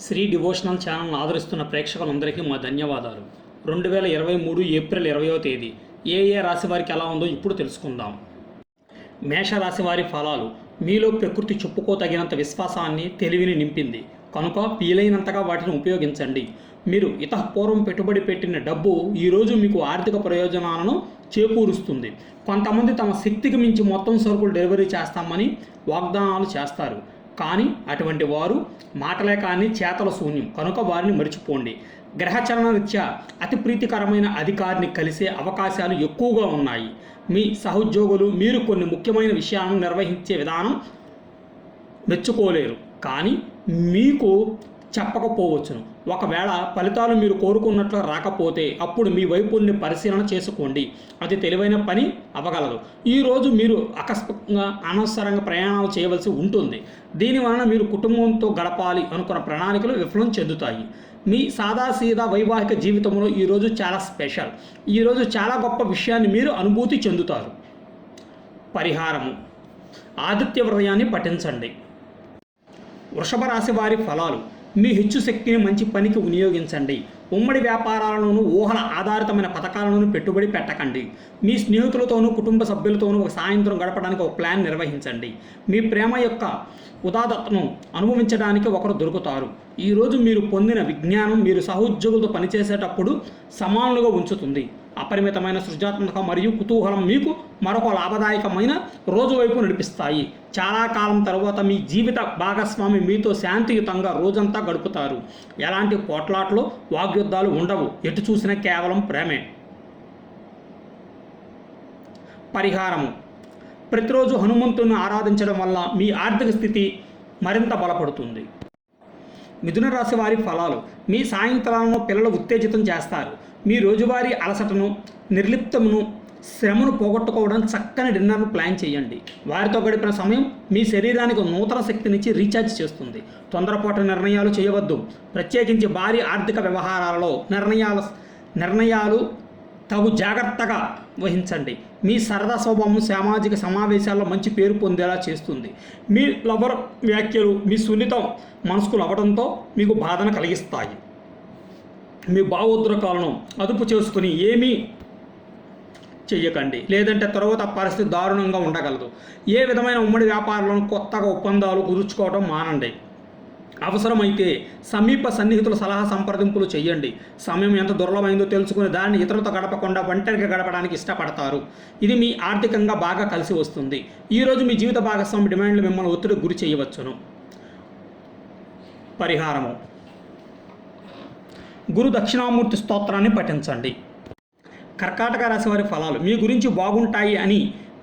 Shri devotional ఛానల్ను ఆదరిస్తున్న ప్రేక్షకులందరికీ మా ధన్యవాదాలు. 2023 ఏప్రిల్ 20వ తేదీ ఏ రాశి వారికి ఎలా ఉందో ఇప్పుడు తెలుసుకుందాం. మేషరాశి వారి ఫలాలు. మీలో ప్రకృతి చెప్పుకోతగినంత విశ్వాసాన్ని, తెలివిని నింపింది కనుక వీలైనంతగా వాటిని ఉపయోగించండి. మీరు ఇతపూర్వం పెట్టుబడి పెట్టిన డబ్బు ఈరోజు మీకు ఆర్థిక ప్రయోజనాలను చేకూరుస్తుంది. కొంతమంది తమ శక్తికి మించి మొత్తం సరుకులు డెలివరీ చేస్తామని వాగ్దానాలు చేస్తారు. కానీ అటువంటి వారు మాటలే కానీ చేతల శూన్యం కనుక వారిని మరిచిపోండి. గ్రహచలన రీత్యా అతి ప్రీతికరమైన అధికారిని కలిసే అవకాశాలు ఎక్కువగా ఉన్నాయి. మీ సహోద్యోగులు మీరు కొన్ని ముఖ్యమైన విషయాలను నిర్వహించే విధానం మెచ్చుకోలేరు, కానీ మీకు చెప్పకపోవచ్చును. ఒకవేళ ఫలితాలు మీరు కోరుకున్నట్లు రాకపోతే అప్పుడు మీ వైపుల్ని పరిశీలన చేసుకోండి. అది తెలివైన పని అవ్వగలదు. ఈరోజు మీరు ఆకస్మికంగా అనవసరంగా ప్రయాణాలు చేయవలసి ఉంటుంది. దీనివలన మీరు కుటుంబంతో గడపాలి అనుకున్న ప్రణాళికలు విఫలం చెందుతాయి. మీ సాదాసీదా వైవాహిక జీవితంలో ఈరోజు చాలా స్పెషల్. ఈరోజు చాలా గొప్ప విషయాన్ని మీరు అనుభూతి చెందుతారు. పరిహారము: ఆదిత్య హృదయాన్ని పఠించండి. వృషభ రాశి వారి ఫలాలు. మీ హెచ్చు శక్తిని మంచి పనికి వినియోగించండి. ఉమ్మడి వ్యాపారాలను, ఊహల ఆధారితమైన పథకాలను పెట్టుబడి పెట్టకండి. మీ స్నేహితులతోనూ కుటుంబ సభ్యులతోనూ ఒక సాయంత్రం గడపడానికి ఒక ప్లాన్ నిర్వహించండి. మీ ప్రేమ యొక్క ఉదాత్తతను అనుభవించడానికి ఒకరు దొరుకుతారు. ఈరోజు మీరు పొందిన విజ్ఞానం మీరు సహోద్యోగులతో పనిచేసేటప్పుడు సమానులుగా ఉంచుతుంది. అపరిమితమైన సృజనాత్మక మరియు కుతూహలం మీకు మరొక లాభదాయకమైన రోజు వైపు నడిపిస్తాయి. చాలా కాలం తర్వాత మీ జీవిత భాగస్వామి మీతో శాంతియుతంగా రోజంతా గడుపుతారు. ఎలాంటి పోట్లాట్లు, వాగ్యుద్ధాలు ఉండవు. ఎటు చూసినా కేవలం ప్రేమే. పరిహారము: ప్రతిరోజు హనుమంతుని ఆరాధించడం వల్ల మీ ఆర్థిక స్థితి మరింత బలపడుతుంది. మిథున రాశి వారి ఫలాలు. మీ సాయంత్రాలను పిల్లలు ఉత్తేజితం చేస్తారు. మీ రోజువారీ అలసటను, నిర్లిప్తమును, శ్రమను పోగొట్టుకోవడం చక్కని డిన్నర్ను ప్లాన్ చేయండి. వారితో గడిపిన సమయం మీ శరీరానికి నూతన శక్తినిచ్చి రీఛార్జ్ చేస్తుంది. తొందరపాటు నిర్ణయాలు చేయవద్దు. ప్రత్యేకించి భారీ ఆర్థిక వ్యవహారాలలో నిర్ణయాలు తగు జాగ్రత్తగా వహించండి. మీ సరదా స్వభావం సామాజిక సమావేశాల్లో మంచి పేరు పొందేలా చేస్తుంది. మీ లవర్ వ్యాఖ్యలు మీ సున్నిత మనసుకు అవ్వడంతో మీకు బాధను కలిగిస్తాయి. మీ భావోద్రేకాలను అదుపు చేసుకుని ఏమీ చెయ్యకండి, లేదంటే తర్వాత పరిస్థితి దారుణంగా ఉండగలదు. ఏ విధమైన ఉమ్మడి వ్యాపారాలను కొత్తగా ఒప్పందాలు కుదుర్చుకోవడం మానండి. అవసరమైతే సమీప సన్నిహితుల సలహా సంప్రదింపులు చేయండి. సమయం ఎంత దుర్లభమైందో తెలుసుకుని దాన్ని ఇతరులతో గడపకుండా ఒంటరిగా గడపడానికి ఇష్టపడతారు. ఇది మీ ఆర్థికంగా బాగా కలిసి వస్తుంది. ఈరోజు మీ జీవిత భాగస్వామి డిమాండ్లు మిమ్మల్ని ఒత్తిడికి గురి చేయవచ్చును. పరిహారము: గురు దక్షిణామూర్తి స్తోత్రాన్ని పఠించండి. కర్కాటక రాశి వారి ఫలాలు. మీ గురించి బాగుంటాయి అని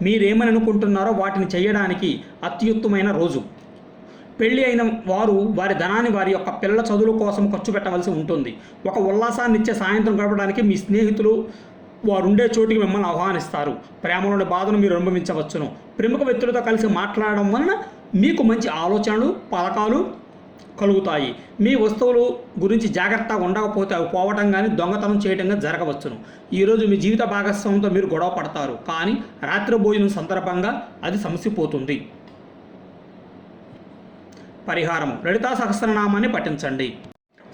మీరేమని అనుకుంటున్నారో వాటిని చేయడానికి అత్యుత్తమైన రోజు. పెళ్ళి అయిన వారు వారి ధనాన్ని వారి యొక్క పిల్లల చదువుల కోసం ఖర్చు పెట్టవలసి ఉంటుంది. ఒక ఉల్లాసాన్ని ఇచ్చే సాయంత్రం గడపడానికి మీ స్నేహితులు వారుండే చోటికి మిమ్మల్ని ఆహ్వానిస్తారు. ప్రేమలోని బాధను మీరు అనుభవించవచ్చును. ప్రముఖ వ్యక్తులతో కలిసి మాట్లాడడం వలన మీకు మంచి ఆలోచనలు, పథకాలు కలుగుతాయి. మీ వస్తువులు గురించి జాగ్రత్తగా ఉండకపోతే అవి పోవటం కానీ దొంగతనం చేయడం కానీ జరగవచ్చును. ఈరోజు మీ జీవిత భాగస్వామితో మీరు గొడవ పడతారు, కానీ రాత్రి భోజనం సందర్భంగా అది సమసిపోతుంది. పరిహారం: లలితా సహస్రనామాన్ని పఠించండి.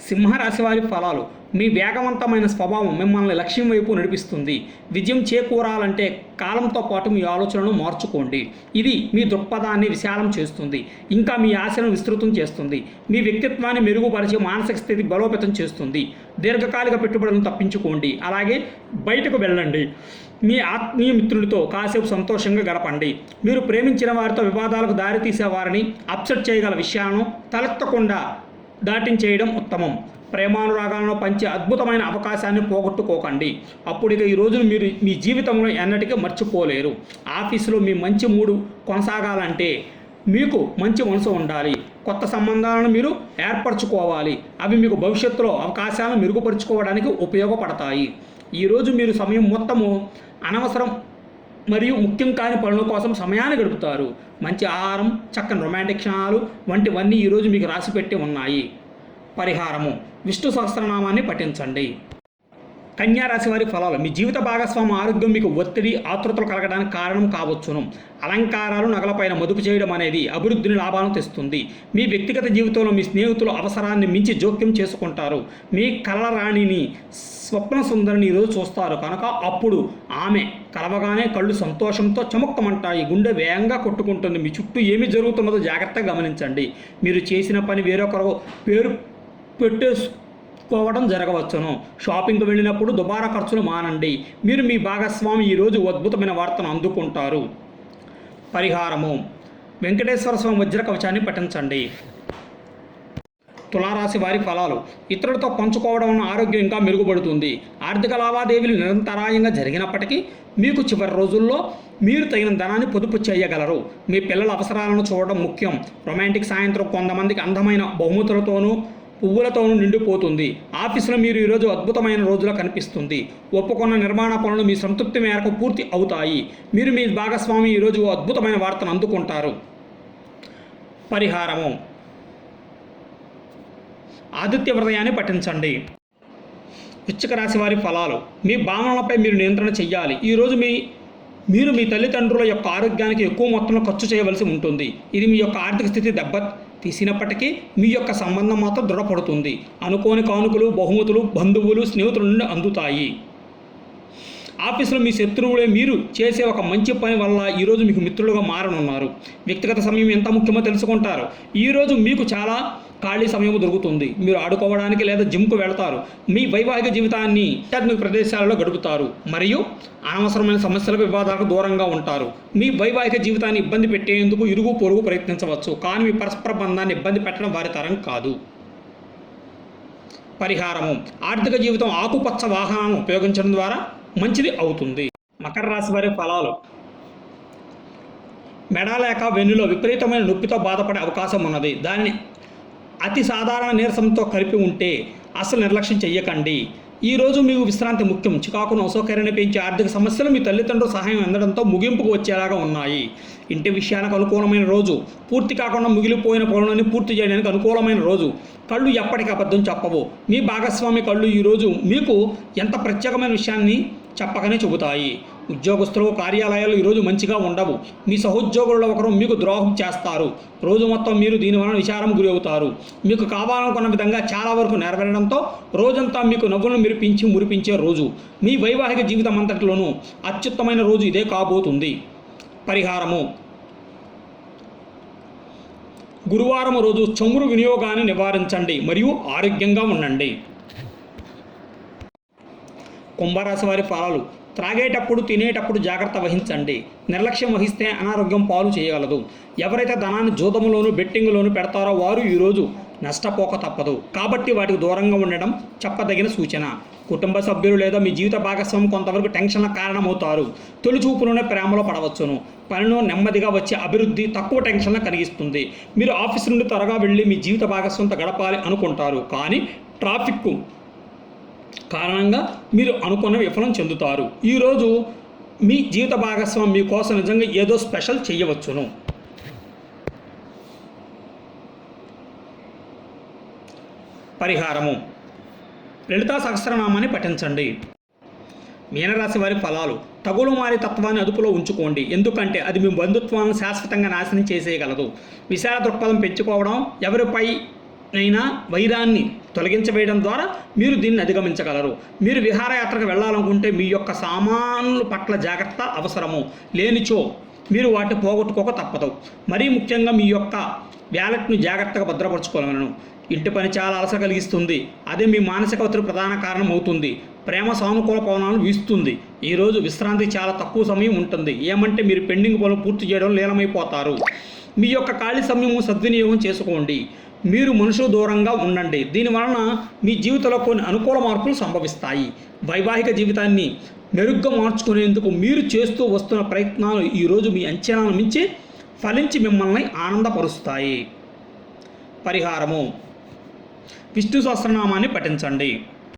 సింహరాశి వారి ఫలాలు. మీ వేగవంతమైన స్వభావం మిమ్మల్ని లక్ష్యం వైపు నడిపిస్తుంది. విజయం చేకూరాలంటే కాలంతో పాటు మీ ఆలోచనలను మార్చుకోండి. ఇది మీ దృక్పథాన్ని విశాలం చేస్తుంది, ఇంకా మీ ఆశలను విస్తృతం చేస్తుంది. మీ వ్యక్తిత్వాన్ని మెరుగుపరిచి మానసిక స్థితి బలోపేతం చేస్తుంది. దీర్ఘకాలిక పెట్టుబడులను తప్పించుకోండి. అలాగే బయటకు వెళ్ళండి. మీ ఆత్మీయ మిత్రులతో కాసేపు సంతోషంగా గడపండి. మీరు ప్రేమించిన వారితో వివాదాలకు దారితీసేవారిని అప్సెట్ చేయగల విషయాలను తలెత్తకుండా దాటించేయడం ఉత్తమం. ప్రేమానురాగాలను పంచే అద్భుతమైన అవకాశాన్ని పోగొట్టుకోకండి. అప్పుడు ఇక ఈ రోజును మీరు మీ జీవితంలో ఎన్నటికీ మర్చిపోలేరు. ఆఫీసులో మీ మంచి మూడు కొనసాగాలంటే మీకు మంచి మనసు ఉండాలి. కొత్త సంబంధాలను మీరు ఏర్పరచుకోవాలి. అవి మీకు భవిష్యత్తులో అవకాశాలను మెరుగుపరుచుకోవడానికి ఉపయోగపడతాయి. ఈరోజు మీరు సమయం మొత్తము అనవసరం మరియు ముఖ్యం కాని పనుల కోసం సమయాన్ని గడుపుతారు. మంచి ఆహారం, చక్కని రొమాంటిక్ క్షణాలు వంటివన్నీ ఈరోజు మీకు రాసిపెట్టి ఉన్నాయి. పరిహారము: విష్ణు సహస్రనామాన్ని పఠించండి. కన్యా రాశి వారి ఫలాలు. మీ జీవిత భాగస్వామి ఆరోగ్యం మీకు ఒత్తిడి, ఆతృతలు కలగడానికి కారణం కావచ్చును. అలంకారాలు, నగలపైన మదుపు చేయడం అనేది అభివృద్ధిని, లాభాలను తెస్తుంది. మీ వ్యక్తిగత జీవితంలో మీ స్నేహితులు అవసరాన్ని మించి జోక్యం చేసుకుంటారు. మీ కలల రాణిని, స్వప్న సుందరిని ఈరోజు చూస్తారు కనుక అప్పుడు ఆమె కలవగానే కళ్ళు సంతోషంతో చముక్కమంటాయి, గుండె వేగంగా కొట్టుకుంటుంది. మీ చుట్టూ ఏమి జరుగుతున్నదో జాగ్రత్తగా గమనించండి. మీరు చేసిన పని వేరొకరు పేరు పెట్టేసుకోవడం జరగవచ్చును. షాపింగ్కి వెళ్ళినప్పుడు దుబారా ఖర్చులు మానండి. మీరు మీ భాగస్వామి ఈరోజు అద్భుతమైన వార్తను అందుకుంటారు. పరిహారము: వెంకటేశ్వర స్వామి వజ్ర కవచాన్ని పఠించండి. తులారాశి వారి ఫలాలు. ఇతరులతో పంచుకోవడం వలన ఆరోగ్యం ఇంకా మెరుగుపడుతుంది. ఆర్థిక లావాదేవీలు నిరంతరాయంగా జరిగినప్పటికీ మీకు చివరి రోజుల్లో మీరు తగిన ధనాన్ని పొదుపు చేయగలరు. మీ పిల్లల అవసరాలను చూడడం ముఖ్యం. రొమాంటిక్ సాయంత్రం కొంతమందికి అందమైన బహుమతులతోనూ పువ్వులతోనూ నిండిపోతుంది. ఆఫీసులో మీరు ఈరోజు అద్భుతమైన రోజులా కనిపిస్తుంది. ఒప్పుకున్న నిర్మాణ పనులు మీ సంతృప్తి మేరకు పూర్తి అవుతాయి. మీరు మీ భాగస్వామి ఈరోజు అద్భుతమైన వార్తను అందుకుంటారు. పరిహారము: ఆదిత్య హృదయాన్ని పఠించండి. వృశ్చిక రాశి వారి ఫలాలు. మీ భావనలపై మీరు నియంత్రణ చెయ్యాలి. ఈరోజు మీరు మీ తల్లిదండ్రుల యొక్క ఆరోగ్యానికి ఎక్కువ మొత్తంలో ఖర్చు చేయవలసి ఉంటుంది. ఇది మీ యొక్క ఆర్థిక స్థితి దెబ్బ తీసినప్పటికీ మీ యొక్క సంబంధం మాత్రం దృఢపడుతుంది. అనుకోని కానుకలు, బహుమతులు బంధువులు, స్నేహితుల నుండి అందుతాయి. ఆఫీసులో మీ శత్రువులే మీరు చేసే ఒక మంచి పని వల్ల ఈరోజు మీకు మిత్రులుగా మారనున్నారు. వ్యక్తిగత సమయం ఎంత ముఖ్యమో తెలుసుకుంటారు. ఈరోజు మీకు చాలా ఖాళీ సమయం దొరుకుతుంది. మీరు ఆడుకోవడానికి లేదా జిమ్కు వెళతారు. మీ వైవాహిక జీవితాన్ని ఆధ్యాత్మిక ప్రదేశాలలో గడుపుతారు మరియు అనవసరమైన సమస్యలకు, వివాదాలకు దూరంగా ఉంటారు. మీ వైవాహిక జీవితాన్ని ఇబ్బంది పెట్టేందుకు ఇరుగు పొరుగు ప్రయత్నించవచ్చు, కానీ మీ పరస్పర బంధాన్ని ఇబ్బంది పెట్టడం వారి తరం కాదు. పరిహారము: ఆర్థిక జీవితం ఆకుపచ్చ వాహనాలను ఉపయోగించడం ద్వారా మంచిది అవుతుంది. మకర రాశి వారి ఫలాలు. మెడ లేక వెన్నులో విపరీతమైన నొప్పితో బాధపడే అవకాశం ఉన్నది. దానిని అతి సాధారణ నీరసంతో కలిపి ఉంటే అసలు నిర్లక్ష్యం చెయ్యకండి. ఈరోజు మీకు విశ్రాంతి ముఖ్యం. చికాకును, అసౌకర్యాన్ని పెంచే ఆర్థిక సమస్యలు మీ తల్లిదండ్రుల సహాయం అందడంతో ముగింపుకు వచ్చేలాగా ఉన్నాయి. ఇంటి విషయానికి అనుకూలమైన రోజు. పూర్తి కాకుండా మిగిలిపోయిన పనులని పూర్తి చేయడానికి అనుకూలమైన రోజు. కళ్ళు ఎప్పటికీ అబద్ధం చెప్పవు. మీ భాగస్వామి కళ్ళు ఈరోజు మీకు ఎంత ప్రత్యేకమైన విషయాన్ని చెప్పకనే చెబుతాయి. ఉద్యోగస్తులు, కార్యాలయాలు ఈరోజు మంచిగా ఉండవు. మీ సహోద్యోగులలో ఒకరు మీకు ద్రోహం చేస్తారు. రోజు మొత్తం మీరు దీనివలన విచారం గురి అవుతారు. మీకు కావాలనుకున్న విధంగా చాలా వరకు నెరవేరడంతో రోజంతా మీకు నవ్వులను మురిపించే రోజు. మీ వైవాహిక జీవితం అంతటిలోనూ అత్యుత్తమైన రోజు ఇదే కాబోతుంది. పరిహారము: గురువారం రోజు చమురు వినియోగాన్ని నివారించండి మరియు ఆరోగ్యంగా ఉండండి. కుంభరాశి వారి ఫలాలు. త్రాగేటప్పుడు, తినేటప్పుడు జాగ్రత్త వహించండి. నిర్లక్ష్యం వహిస్తే అనారోగ్యం పాలు చేయగలదు. ఎవరైతే ధనాన్ని జూదములోను, బెట్టింగ్లోను పెడతారో వారు ఈరోజు నష్టపోక తప్పదు. కాబట్టి వాటికి దూరంగా ఉండడం చెప్పదగిన సూచన. కుటుంబ సభ్యులు లేదా మీ జీవిత భాగస్వామి కొంతవరకు టెన్షన్ల కారణమవుతారు. తొలి చూపులోనే ప్రేమలో పడవచ్చును. పనిలో నెమ్మదిగా వచ్చే అభివృద్ధి తక్కువ టెన్షన్ల కలిగిస్తుంది. మీరు ఆఫీసు నుండి త్వరగా వెళ్ళి మీ జీవిత భాగస్వామితో గడపాలి అనుకుంటారు, కానీ ట్రాఫిక్ కారణంగా మీరు అనుకున్న విఫలం చెందుతారు. ఈరోజు మీ జీవిత భాగస్వామి మీకోసం నిజంగా ఏదో స్పెషల్ చేయవచ్చును. పరిహారము: లలితా సహస్రనామాన్ని పఠించండి. మీనరాశి వారి ఫలాలు. తగులు మారి తత్వాన్ని అదుపులో ఉంచుకోండి, ఎందుకంటే అది మీ బంధుత్వాలను శాశ్వతంగా నాశనం చేసేయగలదు. విశాల దృక్పథం పెంచుకోవడం, ఎవరిపైనైనా వైరాన్ని తొలగించవేయడం ద్వారా మీరు దీన్ని అధిగమించగలరు. మీరు విహారయాత్రకు వెళ్ళాలనుకుంటే మీ యొక్క సామాన్ల పట్ల జాగ్రత్త అవసరము. లేనిచో మీరు వాటిని పోగొట్టుకోక తప్పదు. మరీ ముఖ్యంగా మీ యొక్క వ్యాలెట్ను జాగ్రత్తగా భద్రపరచుకోవాలను. ఇంటి పని చాలా అలసట కలిగిస్తుంది. అదే మీ మానసిక ఒత్తిడి ప్రధాన కారణం అవుతుంది. ప్రేమ సానుకూల పవనాలను వీస్తుంది. ఈరోజు విశ్రాంతి చాలా తక్కువ సమయం ఉంటుంది. ఏమంటే మీరు పెండింగ్ పనులు పూర్తి చేయడం లీనమైపోతారు. మీ యొక్క ఖాళీ సమయం సద్వినియోగం చేసుకోండి. మీరు మనుషులు దూరంగా ఉండండి. దీనివలన మీ జీవితంలో కొన్ని అనుకూల మార్పులు సంభవిస్తాయి. వైవాహిక జీవితాన్ని మెరుగ్గా మార్చుకునేందుకు మీరు చేస్తూ వస్తున్న ప్రయత్నాలు ఈరోజు మీ అంచనాలను మించి ఫలించి మిమ్మల్ని ఆనందపరుస్తాయి. పరిహారము: విష్ణు సహస్రనామాన్ని పఠించండి.